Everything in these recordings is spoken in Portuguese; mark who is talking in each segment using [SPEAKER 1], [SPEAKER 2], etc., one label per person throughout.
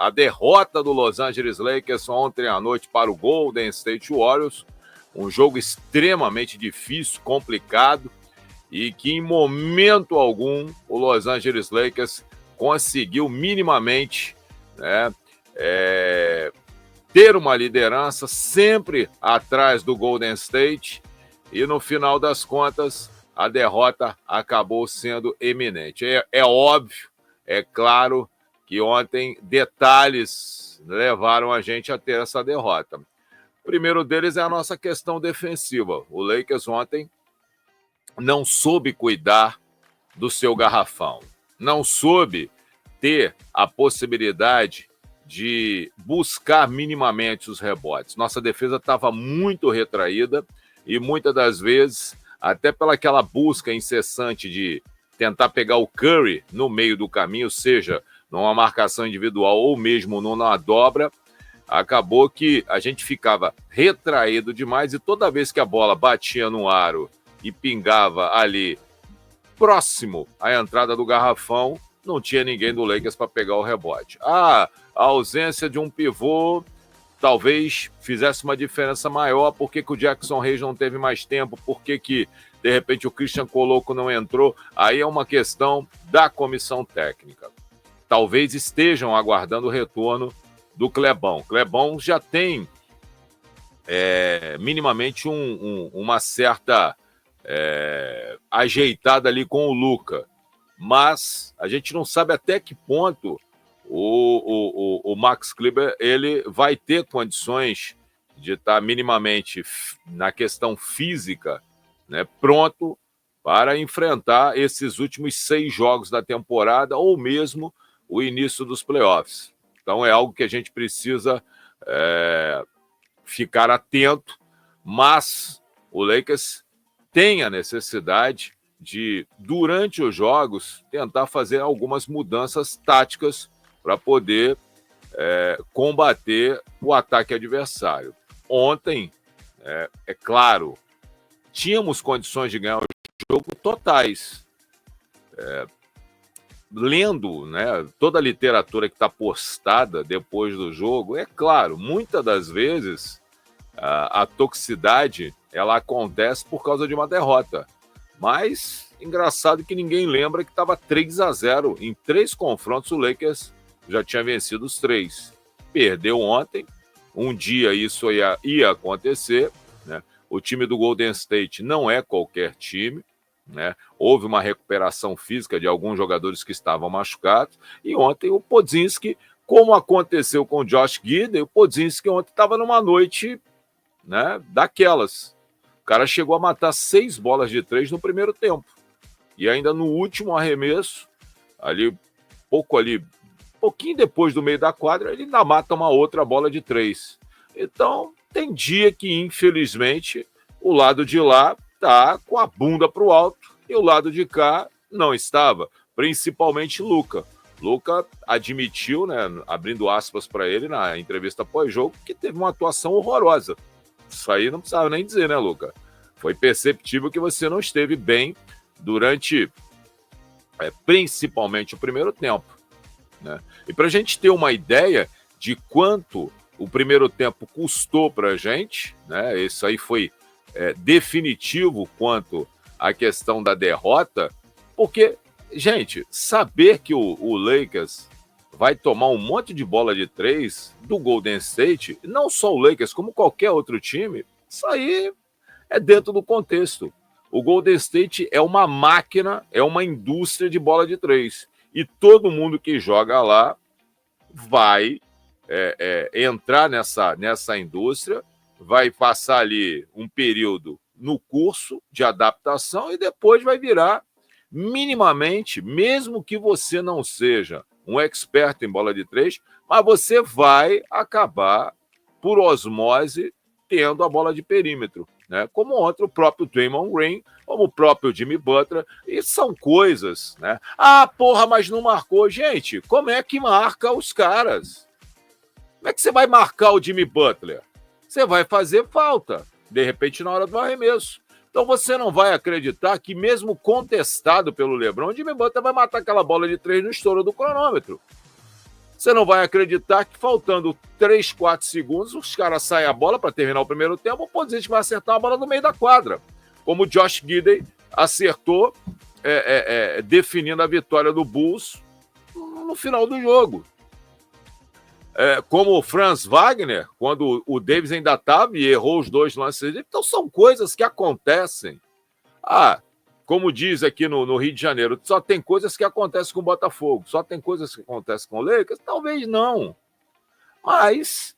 [SPEAKER 1] a derrota do Los Angeles Lakers ontem à noite para o Golden State Warriors, um jogo extremamente difícil, complicado, e que em momento algum o Los Angeles Lakers conseguiu minimamente, né, ter uma liderança sempre atrás do Golden State, e no final das contas a derrota acabou sendo eminente. É óbvio, é claro que ontem detalhes levaram a gente a ter essa derrota. O primeiro deles é a nossa questão defensiva. O Lakers ontem não soube cuidar do seu garrafão, não soube ter a possibilidade de buscar minimamente os rebotes. Nossa defesa estava muito retraída e muitas das vezes, até pelaquela busca incessante de tentar pegar o Curry no meio do caminho, seja numa marcação individual ou mesmo numa dobra, acabou que a gente ficava retraído demais e toda vez que a bola batia no aro e pingava ali próximo à entrada do garrafão, não tinha ninguém do Lakers para pegar o rebote. A ausência de um pivô talvez fizesse uma diferença maior. Por que o Jackson Hayes não teve mais tempo? Por que de repente, o Christian Coloco não entrou? Aí é uma questão da comissão técnica. Talvez estejam aguardando o retorno do Clebão. Clebão já tem minimamente uma certa ajeitada ali com o Luka, mas a gente não sabe até que ponto o Max Kleber ele vai ter condições de estar minimamente na questão física, né, pronto para enfrentar esses últimos 6 jogos da temporada ou mesmo o início dos playoffs. Então é algo que a gente precisa ficar atento, mas o Lakers tem a necessidade de, durante os jogos, tentar fazer algumas mudanças táticas para poder combater o ataque adversário. Ontem, é claro, tínhamos condições de ganhar o jogo totais. Lendo, né, toda a literatura que está postada depois do jogo, é claro, muitas das vezes a toxicidade ela acontece por causa de uma derrota. Mas, engraçado que ninguém lembra que estava 3-0. Em 3 confrontos, o Lakers já tinha vencido os 3. Perdeu ontem. Um dia isso ia acontecer, né? O time do Golden State não é qualquer time, né? Houve uma recuperação física de alguns jogadores que estavam machucados. E ontem o Podziemski, como aconteceu com o Josh Giddey, o Podziemski ontem estava numa noite, né, daquelas. O cara chegou a matar 6 bolas de 3 no primeiro tempo. E ainda no último arremesso, pouquinho depois do meio da quadra, ele ainda mata uma outra bola de 3. Então, tem dia que, infelizmente, o lado de lá tá com a bunda para o alto e o lado de cá não estava. Principalmente Luka. Luka admitiu, né, abrindo aspas para ele na entrevista pós-jogo, que teve uma atuação horrorosa. Isso aí não precisava nem dizer, né, Luka? Foi perceptível que você não esteve bem durante, principalmente, o primeiro tempo, né? E para a gente ter uma ideia de quanto o primeiro tempo custou para a gente, né? Isso aí foi definitivo quanto à questão da derrota, porque, gente, saber que o Lakers vai tomar um monte de bola de 3 do Golden State, não só o Lakers, como qualquer outro time, isso aí é dentro do contexto. O Golden State é uma máquina, é uma indústria de bola de 3. E todo mundo que joga lá vai entrar nessa indústria, vai passar ali um período no curso de adaptação e depois vai virar minimamente, mesmo que você não seja um expert em bola de 3, mas você vai acabar, por osmose, tendo a bola de perímetro, né? Como ontem o próprio Draymond Green, como o próprio Jimmy Butler, e são coisas, né? Mas não marcou. Gente, como é que marca os caras? Como é que você vai marcar o Jimmy Butler? Você vai fazer falta, de repente, na hora do arremesso. Então você não vai acreditar que, mesmo contestado pelo LeBron, o Jimmy Butler vai matar aquela bola de 3 no estouro do cronômetro. Você não vai acreditar que faltando 3, 4 segundos, os caras saem a bola para terminar o primeiro tempo, o Podzic vai acertar a bola no meio da quadra. Como o Josh Giddey acertou, definindo a vitória do Bulls no final do jogo. Como o Franz Wagner, quando o Davis ainda estava e errou os 2 lances. Então são coisas que acontecem. Como diz aqui no Rio de Janeiro, só tem coisas que acontecem com o Botafogo, só tem coisas que acontecem com o Lakers? Talvez não. Mas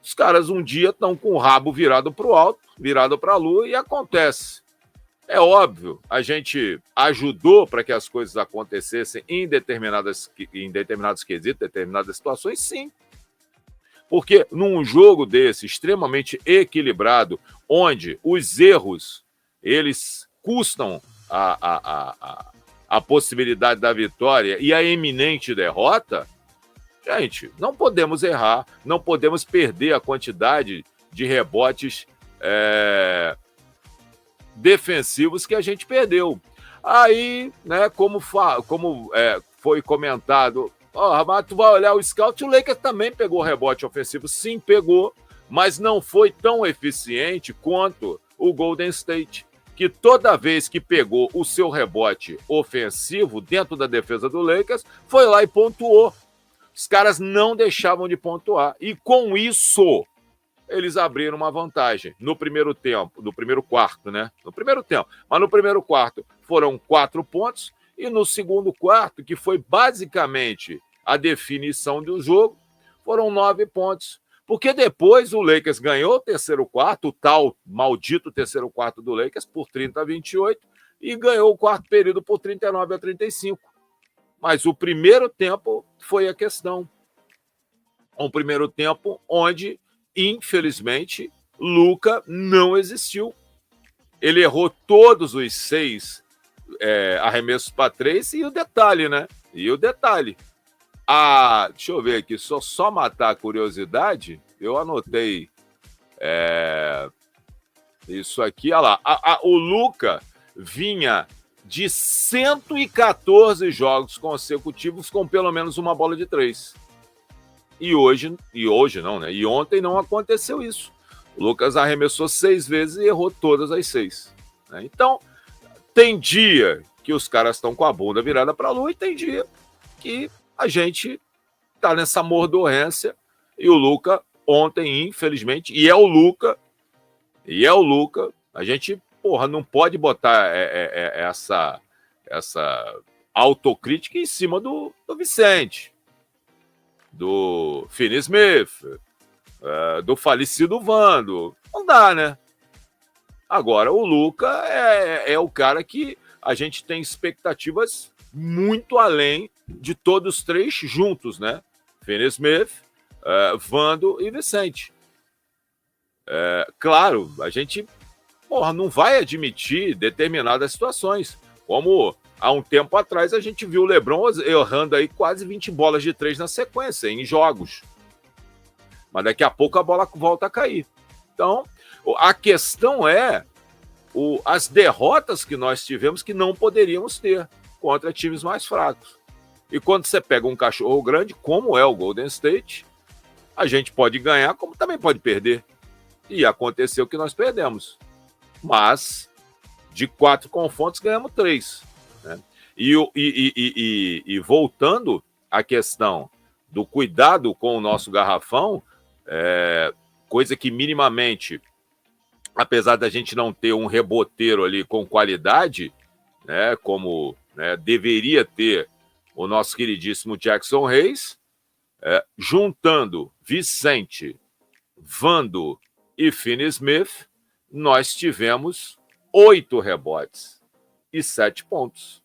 [SPEAKER 1] os caras um dia estão com o rabo virado para o alto, virado para a lua, e acontece. É óbvio, a gente ajudou para que as coisas acontecessem em determinados quesitos, determinadas situações, sim. Porque num jogo desse, extremamente equilibrado, onde os erros, eles custam a possibilidade da vitória e a eminente derrota, gente, não podemos errar, não podemos perder a quantidade de rebotes defensivos que a gente perdeu. Aí, né, como foi comentado, mas tu vai olhar o scout, o Lakers também pegou rebote ofensivo. Sim, pegou, mas não foi tão eficiente quanto o Golden State, que toda vez que pegou o seu rebote ofensivo dentro da defesa do Lakers, foi lá e pontuou. Os caras não deixavam de pontuar. E com isso, eles abriram uma vantagem no primeiro tempo, no primeiro quarto, né? No primeiro tempo. Mas no primeiro quarto foram 4 pontos. E no segundo quarto, que foi basicamente a definição do jogo, foram 9 pontos. Porque depois o Lakers ganhou o terceiro quarto, o tal maldito terceiro quarto do Lakers, por 30-28, e ganhou o quarto período por 39-35. Mas o primeiro tempo foi a questão. Um primeiro tempo onde, infelizmente, Luka não existiu. Ele errou todos os 6 arremessos para 3 e o detalhe, né? Deixa eu ver aqui, só matar a curiosidade, eu anotei isso aqui, olha lá. O Luka vinha de 114 jogos consecutivos com pelo menos uma bola de 3. E hoje não, né? E ontem não aconteceu isso. O Lucas arremessou 6 vezes e errou todas as 6. Né? Então, tem dia que os caras estão com a bunda virada para a lua e tem dia que a gente tá nessa mordorrência. E o Luka ontem, infelizmente, e é o Luka, a gente, não pode botar essa autocrítica em cima do Vicente, do Finney Smith, do falecido Vando. Não dá, né? Agora, o Luka é o cara que a gente tem expectativas muito além de todos os 3 juntos, né? Finney Smith, Vando e Vicente. Claro, a gente não vai admitir determinadas situações, como há um tempo atrás a gente viu o LeBron errando aí quase 20 bolas de 3 na sequência, em jogos. Mas daqui a pouco a bola volta a cair. Então, a questão é as derrotas que nós tivemos que não poderíamos ter contra times mais fracos. E quando você pega um cachorro grande, como é o Golden State, a gente pode ganhar, como também pode perder. E aconteceu que nós perdemos. Mas, de 4 confrontos, ganhamos 3. Né? E voltando à questão do cuidado com o nosso garrafão, coisa que minimamente, apesar da gente não ter um reboteiro ali com qualidade, né, como deveria ter o nosso queridíssimo Jackson Hayes, juntando Vicente, Vando e Finney Smith, nós tivemos 8 rebotes e 7 pontos.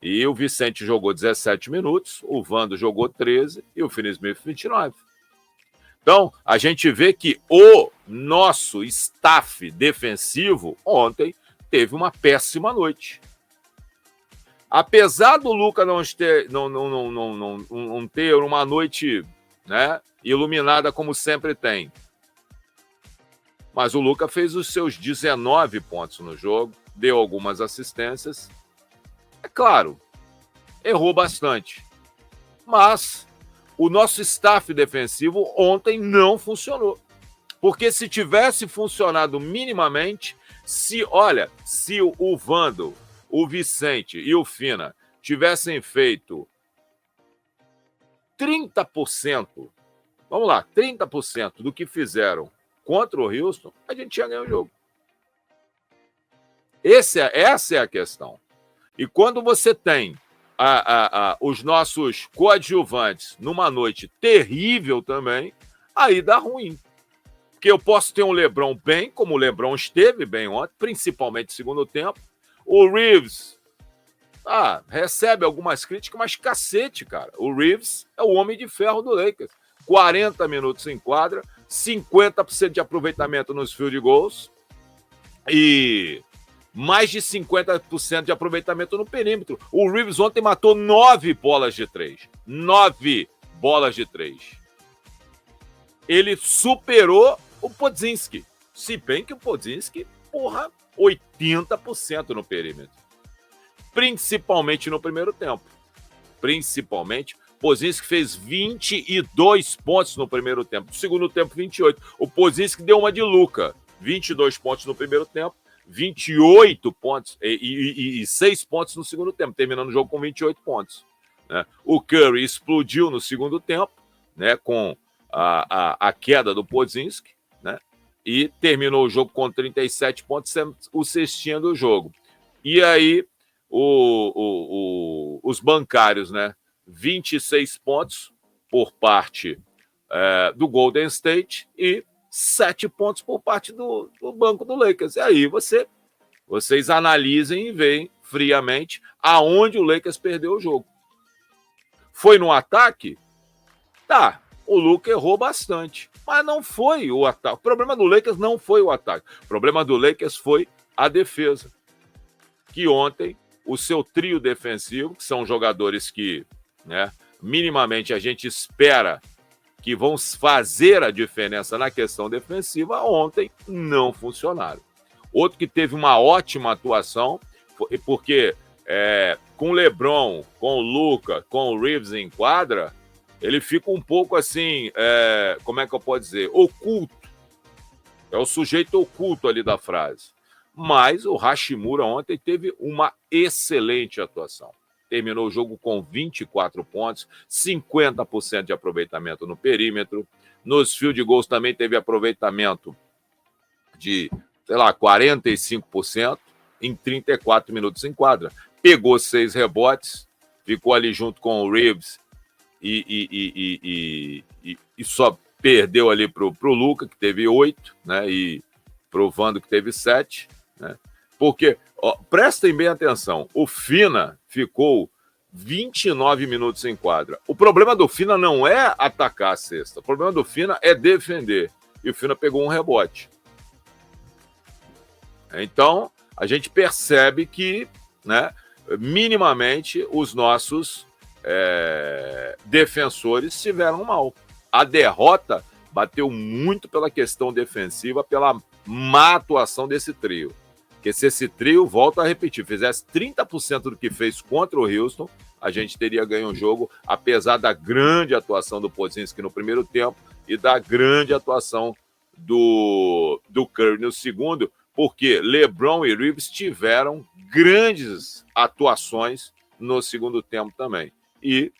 [SPEAKER 1] E o Vicente jogou 17 minutos, o Vando jogou 13 e o Finney Smith 29. Então, a gente vê que o nosso staff defensivo ontem teve uma péssima noite. Apesar do Luka não ter uma noite, né, iluminada como sempre tem, mas o Luka fez os seus 19 pontos no jogo, deu algumas assistências. É claro, errou bastante. Mas o nosso staff defensivo ontem não funcionou. Porque se tivesse funcionado minimamente, se o Vando, o Vicente e o Fina tivessem feito 30%, vamos lá, 30% do que fizeram contra o Houston, a gente tinha ganho o jogo. Essa é a questão. E quando você tem os nossos coadjuvantes numa noite terrível também, aí dá ruim. Porque eu posso ter um LeBron bem, como o LeBron esteve bem ontem, principalmente no segundo tempo. O Reeves recebe algumas críticas, mas cacete, cara. O Reeves é o homem de ferro do Lakers. 40 minutos em quadra, 50% de aproveitamento nos field goals e mais de 50% de aproveitamento no perímetro. O Reeves ontem matou 9 bolas de 3. 9 bolas de 3. Ele superou o Podziemski. Se bem que o Podziemski, 80% no perímetro. Principalmente no primeiro tempo. Podziemski fez 22 pontos no primeiro tempo. No segundo tempo, 28. O Podziemski deu uma de Luka. 22 pontos no primeiro tempo, 28 pontos e 6 pontos no segundo tempo, terminando o jogo com 28 pontos. Né? O Curry explodiu no segundo tempo, né, com a queda do Podziemski, né, e terminou o jogo com 37 pontos, sendo o cestinha do jogo. E aí, os bancários, né, 26 pontos por parte do Golden State e 7 pontos por parte do banco do Lakers. E aí vocês analisem e veem friamente aonde o Lakers perdeu o jogo. Foi no ataque? Tá, o Luka errou bastante, mas não foi o ataque. O problema do Lakers não foi o ataque. O problema do Lakers foi a defesa. Que ontem, o seu trio defensivo, que são jogadores que, né, minimamente a gente espera que vão fazer a diferença na questão defensiva, ontem não funcionaram. Outro que teve uma ótima atuação, porque com o LeBron, com o Luka, com o Reeves em quadra, ele fica um pouco assim, como é que eu posso dizer, oculto. É o sujeito oculto ali da frase. Mas o Hachimura ontem teve uma excelente atuação. Terminou o jogo com 24 pontos, 50% de aproveitamento no perímetro. Nos field goals também teve aproveitamento de, 45% em 34 minutos em quadra. Pegou 6 rebotes, ficou ali junto com o Reeves e só perdeu ali para o Luka, que teve 8, né, e provando que teve 7, né? Porque, prestem bem atenção, o Fina ficou 29 minutos em quadra. O problema do Fina não é atacar a cesta, o problema do Fina é defender. E o Fina pegou um rebote. Então, a gente percebe que, né, minimamente, os nossos defensores estiveram mal. A derrota bateu muito pela questão defensiva, pela má atuação desse trio. Porque se esse trio, volta a repetir, fizesse 30% do que fez contra o Houston, a gente teria ganho o jogo, apesar da grande atuação do Podziemski no primeiro tempo e da grande atuação do Curry no segundo, porque LeBron e Reeves tiveram grandes atuações no segundo tempo também. E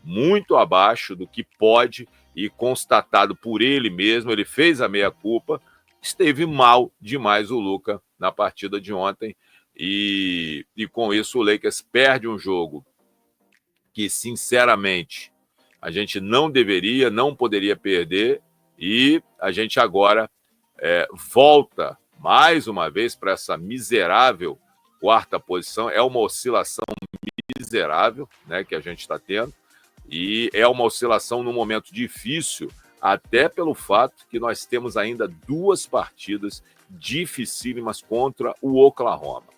[SPEAKER 1] muito abaixo do que pode, e constatado por ele mesmo, ele fez a meia-culpa, esteve mal demais o Luka na partida de ontem, e com isso o Lakers perde um jogo que, sinceramente, a gente não poderia perder, e a gente agora volta mais uma vez para essa miserável quarta posição. É uma oscilação miserável, né, que a gente está tendo, e é uma oscilação num momento difícil, até pelo fato que nós temos ainda 2 partidas dificílimas contra o Oklahoma.